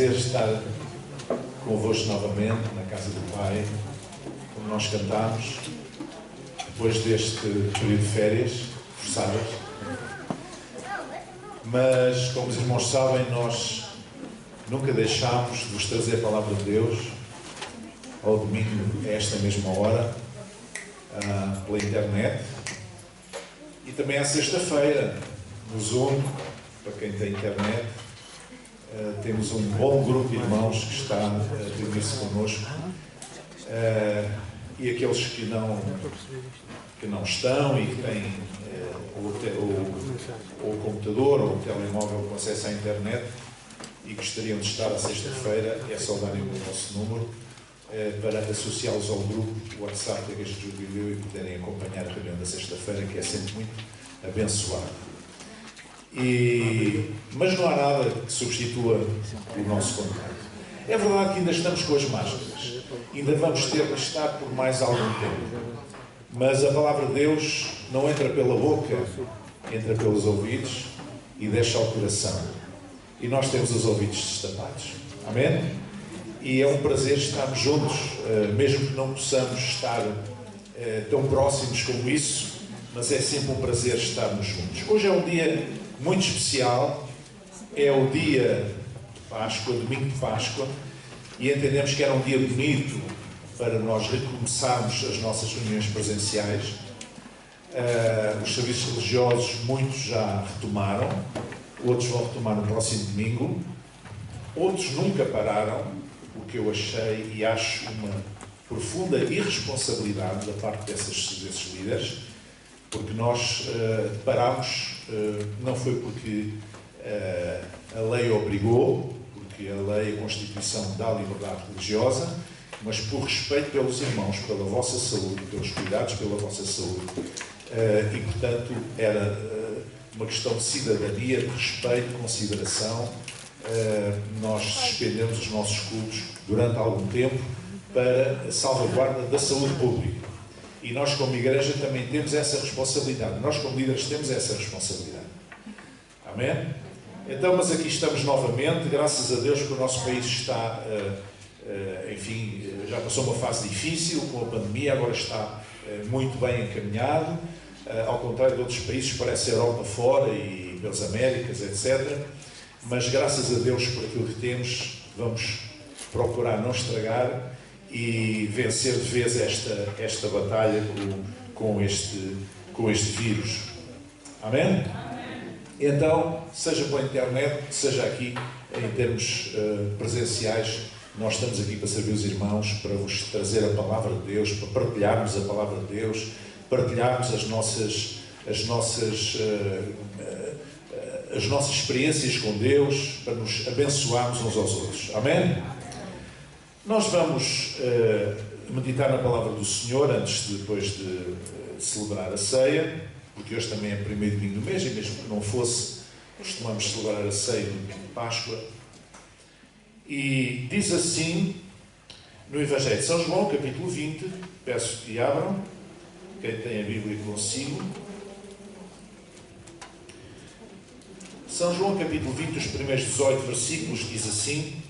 prazer estar convosco novamente na casa do Pai, como nós cantámos, depois deste período de férias forçadas. Mas, como os irmãos sabem, nós nunca deixámos de vos trazer a Palavra de Deus ao domingo, a esta mesma hora, pela internet. E também à sexta-feira, no Zoom, para quem tem internet, temos um bom grupo de irmãos que está a reunir-se connosco. E aqueles que não estão e que têm ou o computador ou o telemóvel com acesso à internet e gostariam de estar à sexta-feira, é só darem o nosso número para associá-los ao grupo WhatsApp da Igreja de Jubileu e poderem acompanhar a reunião da sexta-feira, que é sempre muito abençoada. Mas não há nada que substitua o nosso contato. É verdade que ainda estamos com as máscaras, ainda vamos ter que estar por mais algum tempo, mas a palavra de Deus não entra pela boca, entra pelos ouvidos e deixa ao coração. E nós temos os ouvidos destapados. Amém? E é um prazer estarmos juntos, mesmo que não possamos estar tão próximos como isso, mas é sempre um prazer estarmos juntos. Hoje é um dia muito especial, é o dia de Páscoa, domingo de Páscoa, e entendemos que era um dia bonito para nós recomeçarmos as nossas reuniões presenciais. Os serviços religiosos, muitos já retomaram, outros vão retomar no próximo domingo, outros nunca pararam, o que eu achei e acho uma profunda irresponsabilidade da parte desses líderes, porque nós parámos, não foi porque a lei obrigou, porque a lei, a Constituição dá liberdade religiosa, mas por respeito pelos irmãos, pela vossa saúde, pelos cuidados pela vossa saúde, e portanto era uma questão de cidadania, de respeito, de consideração. Nós suspendemos os nossos cultos durante algum tempo para a salvaguarda da saúde pública. E nós, como igreja, também temos essa responsabilidade. Nós, como líderes, temos essa responsabilidade. Amém? Então, mas aqui estamos novamente, graças a Deus que o nosso país está, enfim, já passou uma fase difícil com a pandemia, agora está muito bem encaminhado, ao contrário de outros países, parece a Europa fora e pelas Américas, etc. Mas, graças a Deus por aquilo que temos, vamos procurar não estragar e vencer de vez esta batalha com este vírus. Amém? Então, seja pela internet, seja aqui em termos presenciais, nós estamos aqui para servir os irmãos, para vos trazer a Palavra de Deus, para partilharmos a Palavra de Deus, partilharmos as nossas experiências com Deus, para nos abençoarmos uns aos outros. Amém? Nós vamos meditar na Palavra do Senhor antes depois de celebrar a ceia, porque hoje também é o primeiro domingo do mês, e mesmo que não fosse, costumamos celebrar a ceia no domingo de Páscoa. E diz assim, no Evangelho de São João, capítulo 20, peço que abram, quem tem a Bíblia consigo. São João, capítulo 20, os primeiros 18 versículos, diz assim: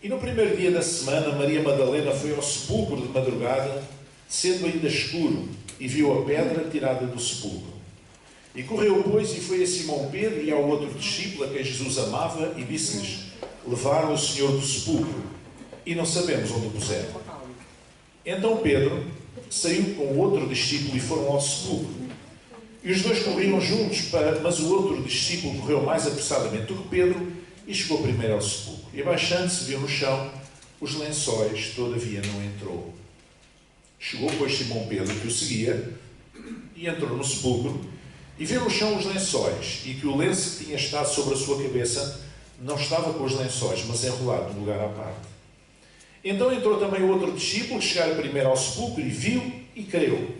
E no primeiro dia da semana, Maria Madalena foi ao sepulcro de madrugada, sendo ainda escuro, e viu a pedra tirada do sepulcro. E correu, pois, e foi a Simão Pedro e ao outro discípulo a quem Jesus amava, e disse-lhes: Levaram o Senhor do sepulcro, e não sabemos onde o puseram. Então Pedro saiu com o outro discípulo e foram ao sepulcro. E os dois corriam juntos, mas o outro discípulo correu mais apressadamente do que Pedro e chegou primeiro ao sepulcro. E abaixando-se, viu no chão os lençóis, todavia não entrou. Chegou, pois, Simão Pedro, que o seguia, e entrou no sepulcro, e viu no chão os lençóis, e que o lenço que tinha estado sobre a sua cabeça não estava com os lençóis, mas enrolado num lugar à parte. Então entrou também o outro discípulo, que chegara primeiro ao sepulcro, e viu e creu,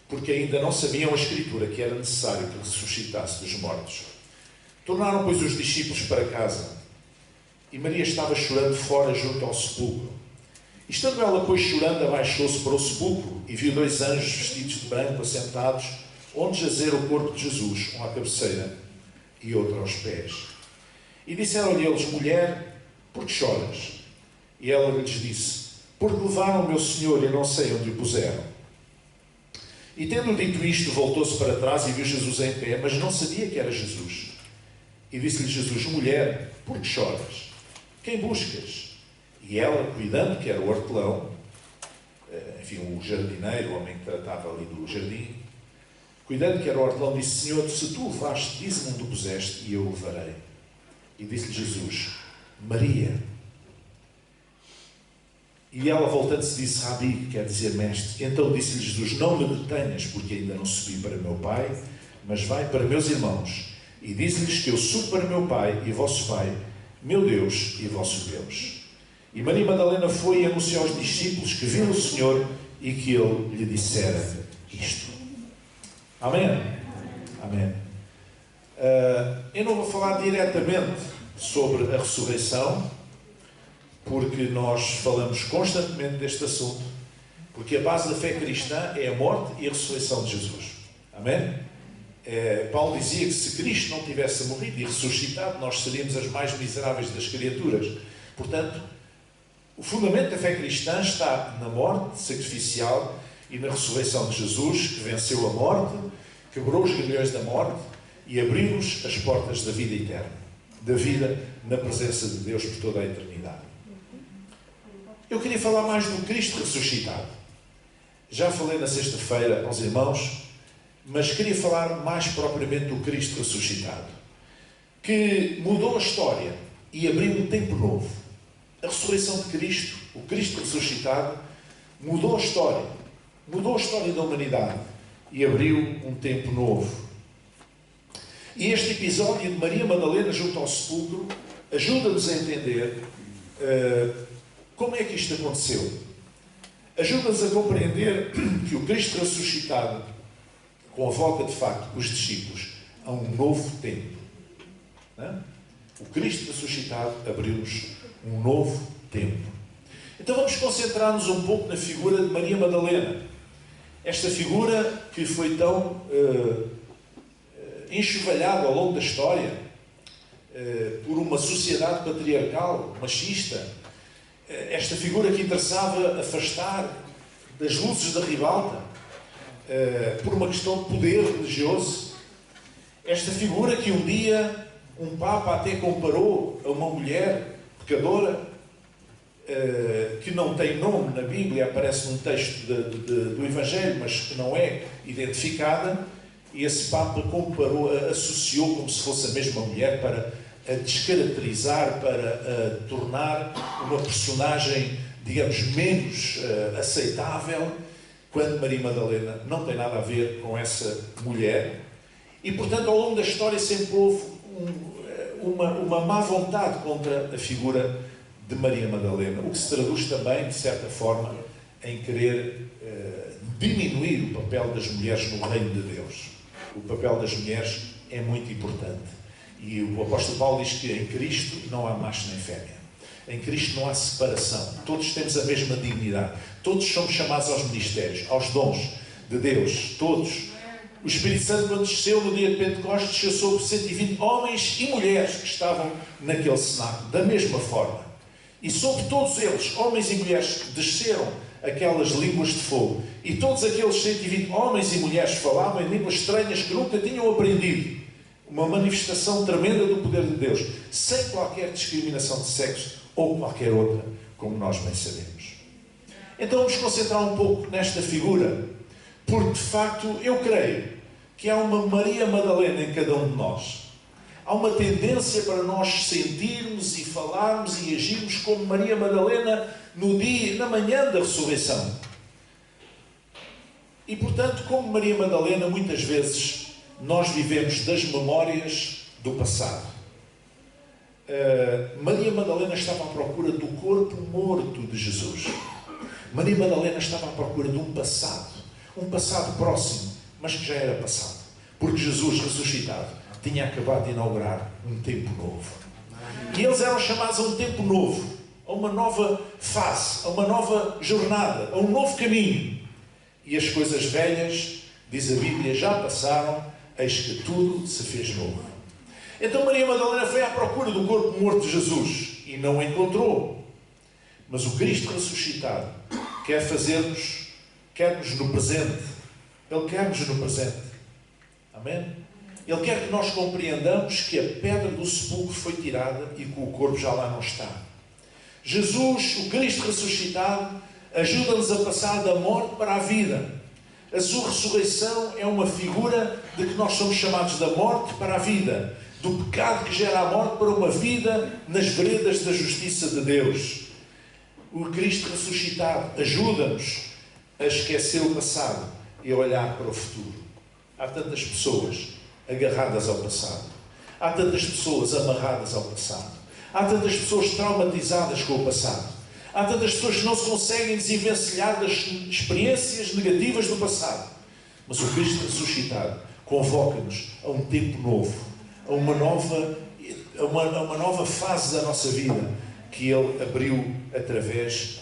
porque ainda não sabiam a Escritura, que era necessário que ressuscitasse dos mortos. Tornaram, pois, os discípulos para casa, e Maria estava chorando fora junto ao sepulcro. E estando ela, pois, chorando, abaixou-se para o sepulcro, e viu dois anjos vestidos de branco assentados, onde jazera o corpo de Jesus, um à cabeceira e outro aos pés. E disseram-lhe eles: mulher, por que choras? E ela lhes disse: porque levaram o meu Senhor e não sei onde o puseram. E tendo dito isto, voltou-se para trás e viu Jesus em pé, mas não sabia que era Jesus. E disse-lhe Jesus: mulher, por que choras? Quem buscas? E ela, cuidando que era o hortelão, enfim, o jardineiro, o homem que tratava ali do jardim, cuidando que era o hortelão, disse: Senhor, se tu o levaste, dize-me onde o puseste e eu o levarei. E disse-lhe Jesus: Maria. E ela, voltando-se, disse: Rabi, que quer dizer mestre. Então disse-lhe Jesus: não me detenhas, porque ainda não subi para meu Pai, mas vai para meus irmãos, e diz-lhes que eu subo para meu Pai e vosso Pai, meu Deus e vosso Deus. E Maria Madalena foi e anunciou aos discípulos que viram o Senhor e que ele lhe dissera isto. Amém? Amém. Eu não vou falar diretamente sobre a ressurreição, porque nós falamos constantemente deste assunto, porque a base da fé cristã é a morte e a ressurreição de Jesus. Amém? Paulo dizia que se Cristo não tivesse morrido e ressuscitado, nós seríamos as mais miseráveis das criaturas. Portanto, o fundamento da fé cristã está na morte sacrificial e na ressurreição de Jesus, que venceu a morte, quebrou os grilhões da morte e abriu-nos as portas da vida eterna, da vida na presença de Deus por toda a eternidade. Eu queria falar mais do Cristo ressuscitado. Já falei na sexta-feira aos irmãos, mas queria falar mais propriamente do Cristo ressuscitado, que mudou a história e abriu um tempo novo. A ressurreição de Cristo, o Cristo ressuscitado, mudou a história da humanidade e abriu um tempo novo. E este episódio de Maria Madalena junto ao sepulcro ajuda-nos a entender como é que isto aconteceu. Ajuda-nos a compreender que o Cristo ressuscitado convoca, de facto, os discípulos a um novo tempo. Não? O Cristo ressuscitado abriu-nos um novo tempo. Então vamos concentrar-nos um pouco na figura de Maria Madalena. Esta figura que foi tão enxovalhada ao longo da história por uma sociedade patriarcal, machista. Esta figura que interessava afastar das luzes da ribalta por uma questão de poder religioso. Esta figura que um dia um Papa até comparou a uma mulher pecadora, que não tem nome na Bíblia, aparece num texto do Evangelho, mas que não é identificada, e esse Papa comparou, associou como se fosse a mesma mulher para a descaracterizar, para a tornar uma personagem, digamos, menos aceitável, quando Maria Madalena não tem nada a ver com essa mulher. E, portanto, ao longo da história sempre houve uma má vontade contra a figura de Maria Madalena, o que se traduz também, de certa forma, em querer diminuir o papel das mulheres no reino de Deus. O papel das mulheres é muito importante. E o apóstolo Paulo diz que em Cristo não há macho nem fêmea. Em Cristo não há separação. Todos temos a mesma dignidade. Todos somos chamados aos ministérios, aos dons de Deus. Todos. O Espírito Santo, quando desceu no dia de Pentecostes, desceu sobre 120 homens e mulheres que estavam naquele cenáculo. Da mesma forma. E sobre todos eles, homens e mulheres, que desceram aquelas línguas de fogo. E todos aqueles 120 homens e mulheres falavam em línguas estranhas que nunca tinham aprendido. Uma manifestação tremenda do poder de Deus, sem qualquer discriminação de sexo ou qualquer outra, como nós bem sabemos. Então vamos concentrar um pouco nesta figura, porque de facto eu creio que há uma Maria Madalena em cada um de nós. Há uma tendência para nós sentirmos e falarmos e agirmos como Maria Madalena no dia, na manhã da ressurreição. E portanto, como Maria Madalena, muitas vezes nós vivemos das memórias do passado. Maria Madalena estava à procura do corpo morto de Jesus. Maria Madalena estava à procura de um passado próximo, mas que já era passado. Porque Jesus ressuscitado tinha acabado de inaugurar um tempo novo. E eles eram chamados a um tempo novo, a uma nova fase, a uma nova jornada, a um novo caminho. E as coisas velhas, diz a Bíblia, já passaram, eis que tudo se fez novo. Então Maria Madalena foi à procura do corpo morto de Jesus e não o encontrou. Mas o Cristo ressuscitado quer-nos no presente. Ele quer-nos no presente. Amém? Ele quer que nós compreendamos que a pedra do sepulcro foi tirada e que o corpo já lá não está. Jesus, o Cristo ressuscitado, ajuda-nos a passar da morte para a vida. A sua ressurreição é uma figura de que nós somos chamados da morte para a vida, do pecado que gera a morte para uma vida nas veredas da justiça de Deus. O Cristo ressuscitado ajuda-nos a esquecer o passado e a olhar para o futuro. Há tantas pessoas agarradas ao passado. Há tantas pessoas amarradas ao passado. Há tantas pessoas traumatizadas com o passado. Há tantas pessoas que não se conseguem desenvencilhar das experiências negativas do passado. Mas o Cristo ressuscitado convoca-nos a um tempo novo, a uma nova fase da nossa vida que Ele abriu através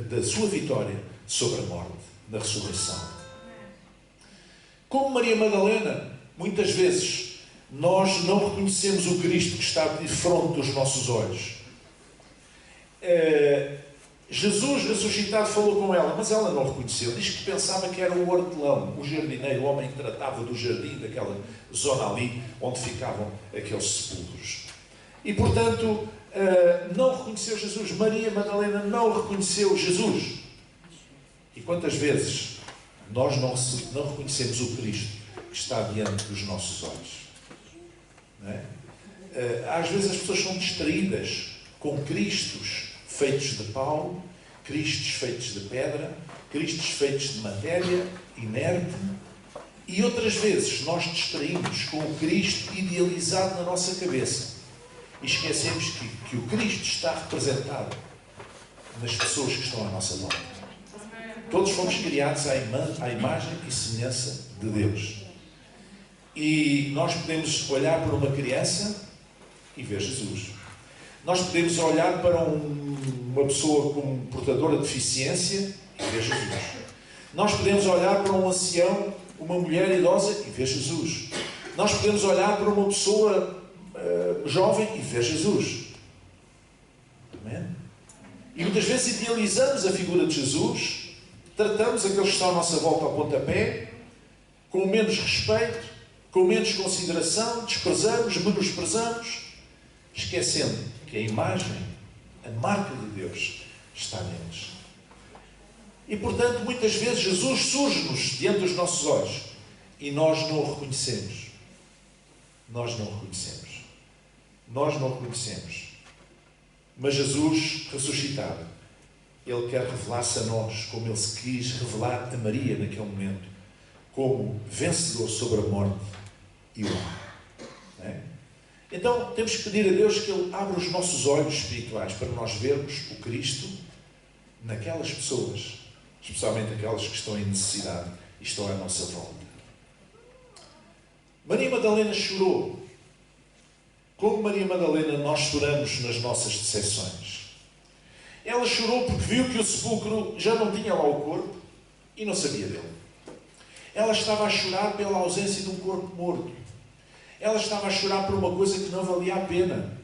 da sua vitória sobre a morte, na ressurreição. Como Maria Madalena, muitas vezes nós não reconhecemos o Cristo que está de frente dos nossos olhos. Jesus ressuscitado falou com ela, mas ela não reconheceu. Diz que pensava que era o hortelão, o jardineiro, o homem que tratava do jardim, daquela zona ali onde ficavam aqueles sepulcros. E, portanto, não reconheceu Jesus. Maria Madalena não reconheceu Jesus. E quantas vezes nós não reconhecemos o Cristo que está diante dos nossos olhos? Não é? Às vezes as pessoas são distraídas com Cristos feitos de pau, Cristos feitos de pedra, Cristos feitos de matéria inerte, e outras vezes nós distraímos com o Cristo idealizado na nossa cabeça e esquecemos que o Cristo está representado nas pessoas que estão à nossa volta. Todos fomos criados à imagem e semelhança de Deus. E nós podemos olhar para uma criança e ver Jesus. Nós podemos olhar para uma pessoa com portadora de deficiência e ver Jesus. Nós podemos olhar para um ancião, uma mulher idosa e ver Jesus. Nós podemos olhar para uma pessoa jovem e ver Jesus. Amém? E muitas vezes idealizamos a figura de Jesus, tratamos aqueles que estão à nossa volta ao pontapé, com menos respeito, com menos consideração, desprezamos, menosprezamos, esquecendo que a imagem, a marca de Deus está neles. E, portanto, muitas vezes Jesus surge-nos diante dos nossos olhos e nós não o reconhecemos. Nós não o reconhecemos. Nós não o reconhecemos. Mas Jesus, ressuscitado, Ele quer revelar-se a nós, como Ele se quis revelar a Maria naquele momento, como vencedor sobre a morte e o mal. Não é? Então, temos que pedir a Deus que Ele abra os nossos olhos espirituais para nós vermos o Cristo naquelas pessoas, especialmente aquelas que estão em necessidade e estão à nossa volta. Maria Madalena chorou. Como Maria Madalena, nós choramos nas nossas decepções. Ela chorou porque viu que o sepulcro já não tinha lá o corpo e não sabia dele. Ela estava a chorar pela ausência de um corpo morto. Ela estava a chorar por uma coisa que não valia a pena.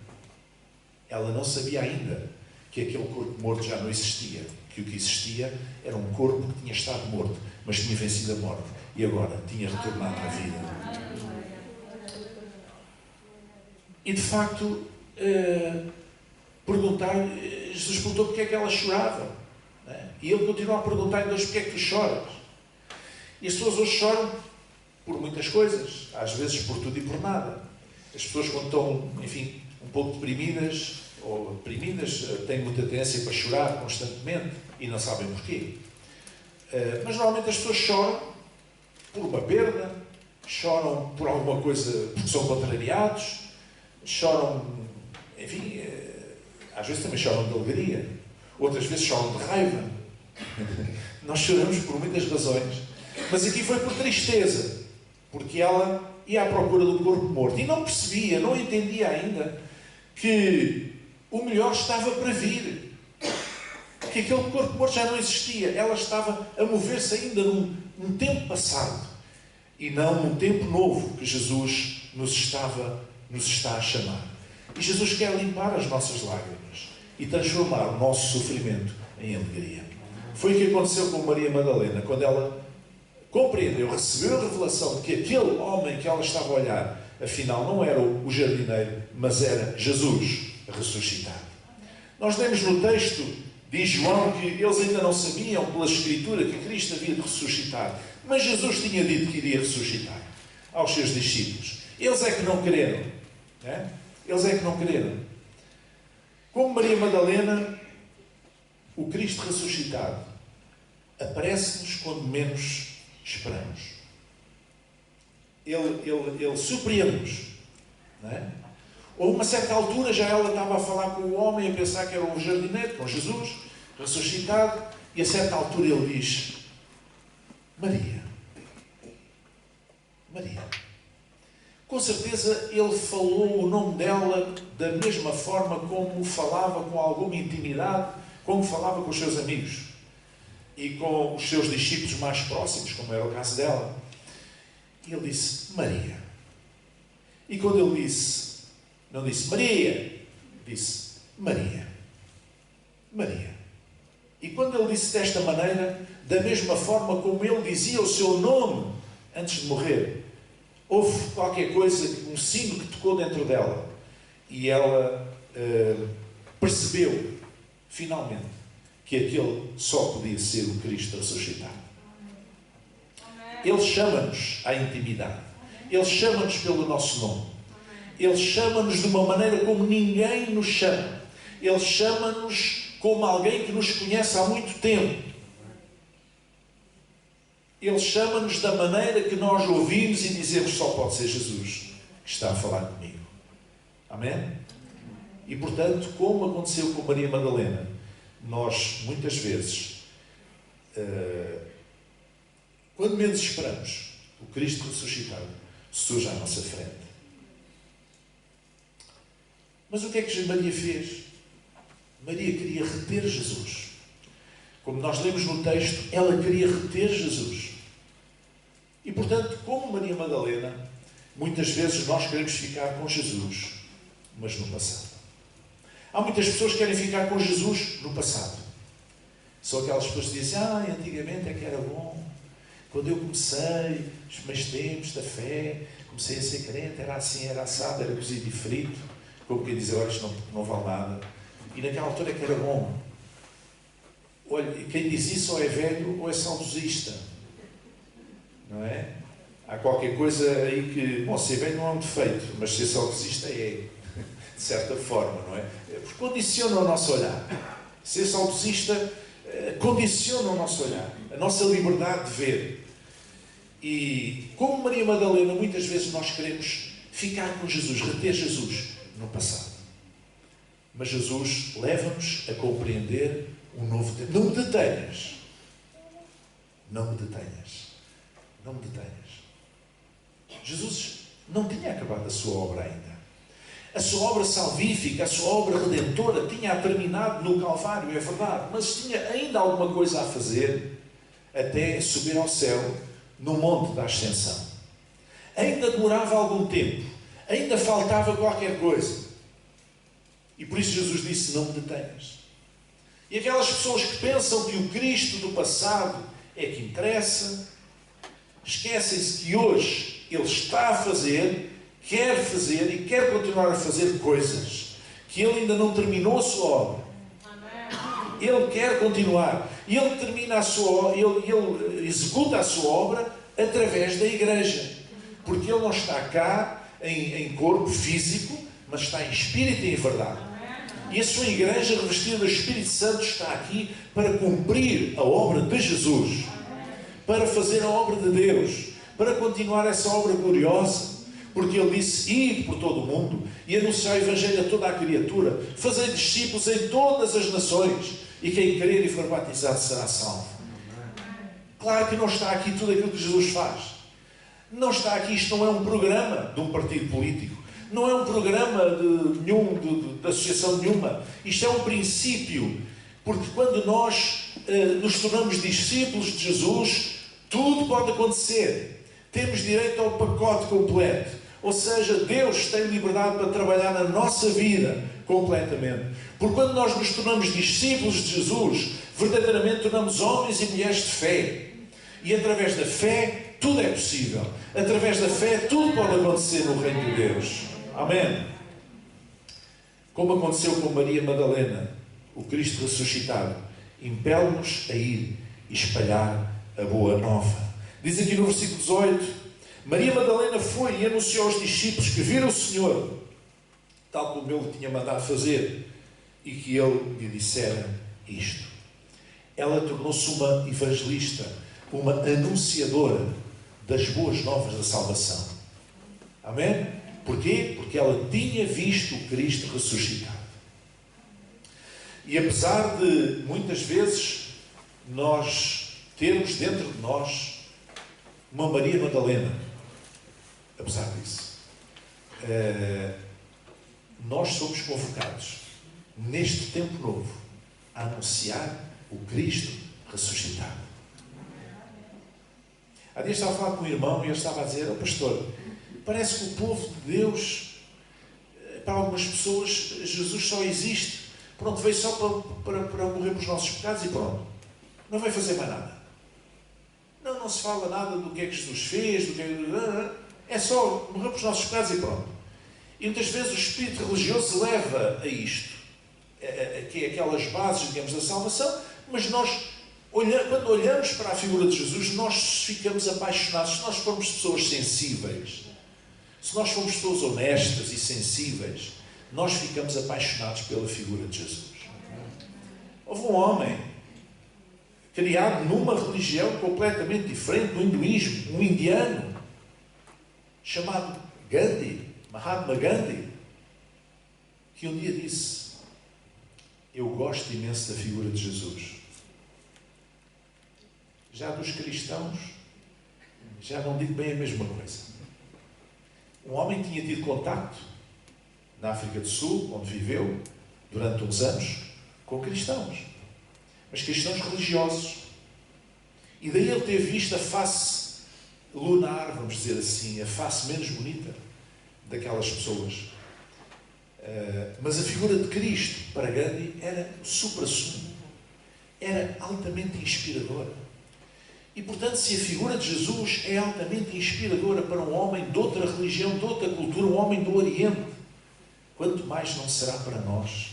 Ela não sabia ainda que aquele corpo morto já não existia. Que o que existia era um corpo que tinha estado morto, mas tinha vencido a morte e agora tinha retornado à vida. E de facto, Jesus perguntou porque é que ela chorava. E ele continuou a perguntar: Deus, porque é que tu choras? E as pessoas hoje choram por muitas coisas, às vezes por tudo e por nada. As pessoas, quando estão, enfim, um pouco deprimidas ou deprimidas, têm muita tendência para chorar constantemente e não sabem porquê. Mas normalmente as pessoas choram por uma perda, choram por alguma coisa porque são contrariados, choram, enfim, às vezes também choram de alegria, outras vezes choram de raiva. Nós choramos por muitas razões, mas aqui foi por tristeza, porque ela ia à procura do corpo morto e não percebia, não entendia ainda que o melhor estava para vir, que aquele corpo morto já não existia. Ela estava a mover-se ainda num tempo passado e não num tempo novo que Jesus nos estava nos está a chamar. E Jesus quer limpar as nossas lágrimas e transformar o nosso sofrimento em alegria. Foi o que aconteceu com Maria Madalena, quando ela compreendeu, recebeu a revelação de que aquele homem que ela estava a olhar, afinal não era o jardineiro, mas era Jesus ressuscitado. Nós lemos no texto, diz João, que eles ainda não sabiam pela Escritura que Cristo havia de ressuscitar, mas Jesus tinha dito que iria ressuscitar aos seus discípulos. Eles é que não creram. Né? Eles é que não creram. Como Maria Madalena, o Cristo ressuscitado aparece-nos quando menos esperamos. Ele surpreende-nos. Não é? Ou uma certa altura já ela estava a falar com o homem, a pensar que era o jardineiro, com Jesus, ressuscitado, e a certa altura ele diz: Maria. Maria. Com certeza ele falou o nome dela da mesma forma como falava com alguma intimidade, como falava com os seus amigos e com os seus discípulos mais próximos, como era o caso dela. E ele disse: Maria. E quando ele disse, não disse Maria, disse Maria. Maria. E quando ele disse desta maneira, da mesma forma como ele dizia o seu nome antes de morrer, houve qualquer coisa, um sino que tocou dentro dela. E ela percebeu, finalmente, que aquele só podia ser o Cristo ressuscitado. Ele chama-nos à intimidade. Ele chama-nos pelo nosso nome. Ele chama-nos de uma maneira como ninguém nos chama. Ele chama-nos como alguém que nos conhece há muito tempo. Ele chama-nos da maneira que nós ouvimos e dizemos: só pode ser Jesus que está a falar comigo. Amém? E portanto, como aconteceu com Maria Madalena, nós muitas vezes, quando menos esperamos, o Cristo ressuscitado surge à nossa frente. Mas o que é que Maria fez? Maria queria reter Jesus. Como nós lemos no texto, ela queria reter Jesus. E, portanto, como Maria Madalena, muitas vezes nós queremos ficar com Jesus, mas no passado. Há muitas pessoas que querem ficar com Jesus no passado. São aquelas pessoas que dizem: antigamente é que era bom. Quando eu comecei, os meus tempos da fé, comecei a ser crente, era assim, era assado, era cozido e frito. Como quem diz agora, isto não vale nada. E naquela altura é que era bom. Olha, quem diz isso ou é velho ou é saudosista. Não é? Há qualquer coisa aí que... Bom, ser velho não é um defeito, mas ser saudosista é, de certa forma, não é? Porque condiciona o nosso olhar. Ser saudosista condiciona o nosso olhar, a nossa liberdade de ver. E, como Maria Madalena, muitas vezes nós queremos ficar com Jesus, reter Jesus no passado. Mas Jesus leva-nos a compreender um novo tempo. Não me detenhas. Não me detenhas. Não me detenhas. Jesus não tinha acabado a sua obra ainda. A sua obra salvífica, a sua obra redentora tinha terminado no Calvário, é verdade, mas tinha ainda alguma coisa a fazer até subir ao céu no Monte da Ascensão. Ainda demorava algum tempo, ainda faltava qualquer coisa. E por isso Jesus disse: não me detenhas. E aquelas pessoas que pensam que o Cristo do passado é que interessa, esquecem-se que hoje Ele está a fazer, quer fazer e quer continuar a fazer coisas, que Ele ainda não terminou a sua obra. Ele quer continuar. E Ele termina a sua obra, Ele executa a sua obra através da igreja. Porque Ele não está cá em corpo físico, mas está em espírito e em verdade. E a sua igreja, revestida do Espírito Santo, está aqui para cumprir a obra de Jesus, para fazer a obra de Deus, para continuar essa obra gloriosa. Porque Ele disse: ide por todo o mundo e anunciar o Evangelho a toda a criatura, fazei discípulos em todas as nações, e quem crer e for batizado será salvo. Claro que não está aqui tudo aquilo que Jesus faz. Não está aqui, isto não é um programa de um partido político. Não é um programa de associação nenhuma. Isto é um princípio. Porque quando nós nos tornamos discípulos de Jesus, tudo pode acontecer. Temos direito ao pacote completo. Ou seja, Deus tem liberdade para trabalhar na nossa vida completamente. Porque quando nós nos tornamos discípulos de Jesus, verdadeiramente tornamos homens e mulheres de fé. E através da fé, tudo é possível. Através da fé, tudo pode acontecer no reino de Deus. Amém? Como aconteceu com Maria Madalena, o Cristo ressuscitado, impele-nos a ir e espalhar a boa nova. Diz aqui no versículo 18, Maria Madalena foi e anunciou aos discípulos que viram o Senhor, tal como Ele tinha mandado fazer, e que Ele lhe dissera isto. Ela tornou-se uma evangelista, uma anunciadora das boas novas da salvação. Amém? Porquê? Porque ela tinha visto o Cristo ressuscitado. E apesar de, muitas vezes, nós termos dentro de nós uma Maria Madalena, apesar disso, nós somos convocados, neste tempo novo, a anunciar o Cristo ressuscitado. Há dias estava a falar com um irmão e ele estava a dizer: pastor, parece que o povo de Deus, para algumas pessoas, Jesus só existe. Pronto, veio só para morrer pelos nossos pecados e pronto. Não vai fazer mais nada. Não se fala nada do que é que Jesus fez, é só morrer pelos nossos pecados e pronto. E muitas vezes o espírito religioso leva a isto, que é aquelas bases, digamos, da salvação, mas nós, quando olhamos para a figura de Jesus, nós ficamos apaixonados. Se nós formos pessoas sensíveis, se nós formos pessoas honestas e sensíveis, nós ficamos apaixonados pela figura de Jesus. Houve um homem criado numa religião completamente diferente do hinduísmo, um indiano, chamado Gandhi, Mahatma Gandhi, que um dia disse: eu gosto imenso da figura de Jesus. Já dos cristãos, já não digo bem a mesma coisa. Um homem tinha tido contacto na África do Sul, onde viveu durante uns anos, com cristãos, mas cristãos religiosos. E daí ele ter visto a face lunar, vamos dizer assim, a face menos bonita daquelas pessoas. Mas a figura de Cristo, para Gandhi, era o supra-sumo, era altamente inspiradora. E, portanto, se a figura de Jesus é altamente inspiradora para um homem de outra religião, de outra cultura, um homem do Oriente, quanto mais não será para nós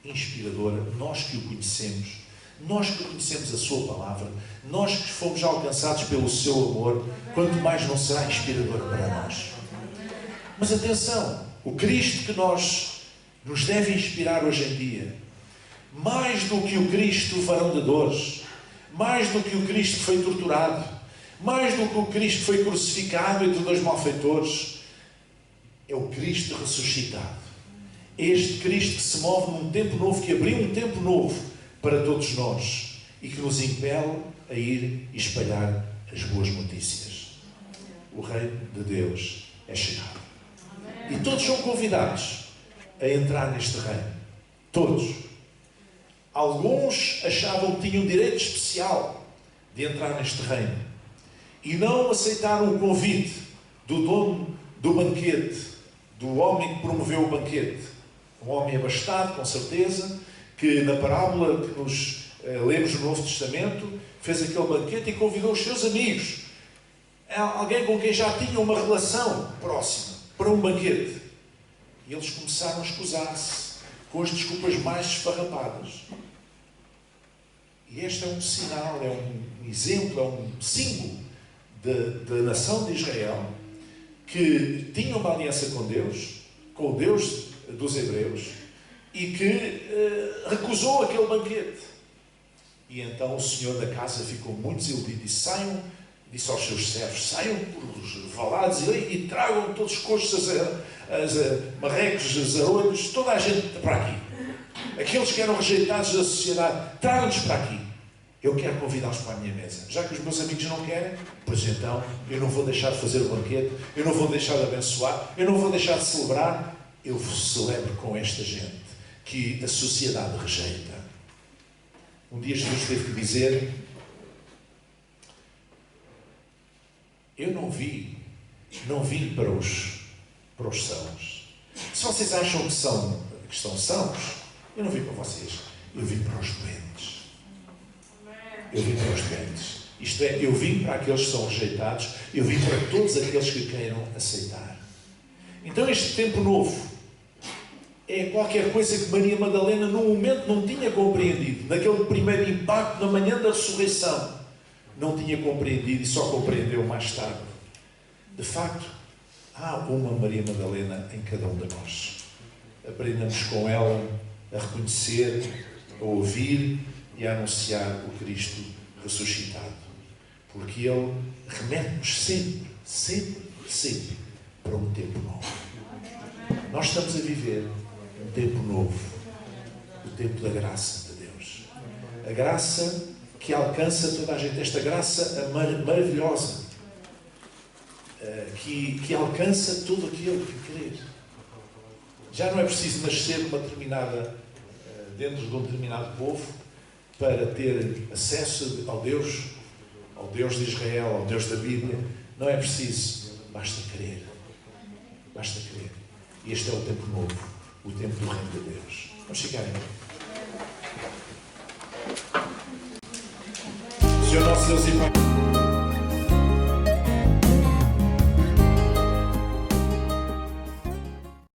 inspiradora, nós que o conhecemos, nós que conhecemos a sua palavra, nós que fomos alcançados pelo seu amor, quanto mais não será inspiradora para nós. Mas atenção, o Cristo que nos deve inspirar hoje em dia, mais do que o Cristo varão de dores, mais do que o Cristo que foi torturado, mais do que o Cristo que foi crucificado entre dois malfeitores, é o Cristo ressuscitado. Este Cristo que se move num tempo novo, que abriu um tempo novo para todos nós e que nos impele a ir e espalhar as boas notícias. O reino de Deus é chegado. E todos são convidados a entrar neste reino. Todos. Alguns achavam que tinham direito especial de entrar neste reino e não aceitaram o convite do dono do banquete, do homem que promoveu o banquete. Um homem abastado, com certeza, que na parábola que nos lemos no Novo Testamento, fez aquele banquete e convidou os seus amigos, alguém com quem já tinha uma relação próxima, para um banquete. E eles começaram a escusar-se com as desculpas mais esfarrapadas. E este é um sinal, é um exemplo, é um símbolo da nação de Israel, que tinha uma aliança com o Deus dos Hebreus, e que recusou aquele banquete. E então o senhor da casa ficou muito desiludido e disse aos seus servos: saiam por os valados e tragam todos os coxos, marrecos, zarolhos, toda a gente para aqui. Aqueles que eram rejeitados da sociedade, tragam-nos para aqui. Eu quero convidá-los para a minha mesa. Já que os meus amigos não querem, pois então eu não vou deixar de fazer o banquete, eu não vou deixar de abençoar, eu não vou deixar de celebrar. Eu celebro com esta gente que a sociedade rejeita. Um dia Jesus teve que dizer: eu não vim para os para os sãos. Se vocês acham que estão sãos, eu não vim para vocês, eu vim para os doentes. Eu vim para os doentes. Isto é, eu vim para aqueles que são rejeitados, eu vim para todos aqueles que queiram aceitar. Então este tempo novo é qualquer coisa que Maria Madalena no momento não tinha compreendido. Naquele primeiro impacto, na manhã da ressurreição, não tinha compreendido e só compreendeu mais tarde. De facto, há uma Maria Madalena em cada um de nós. Aprendamos com ela a reconhecer, a ouvir e a anunciar o Cristo ressuscitado. Porque Ele remete-nos sempre, sempre, sempre para um tempo novo. Nós estamos a viver um tempo novo. O tempo da graça de Deus. A graça que alcança toda a gente. Esta graça maravilhosa. Que alcança todo aquele que crer. Já não é preciso nascer dentro de um determinado povo para ter acesso ao Deus de Israel, ao Deus da Bíblia. Não é preciso, basta crer. Basta crer. E este é o tempo novo, o tempo do reino de Deus. Vamos chegar aí. Senhor nosso Deus e Pai.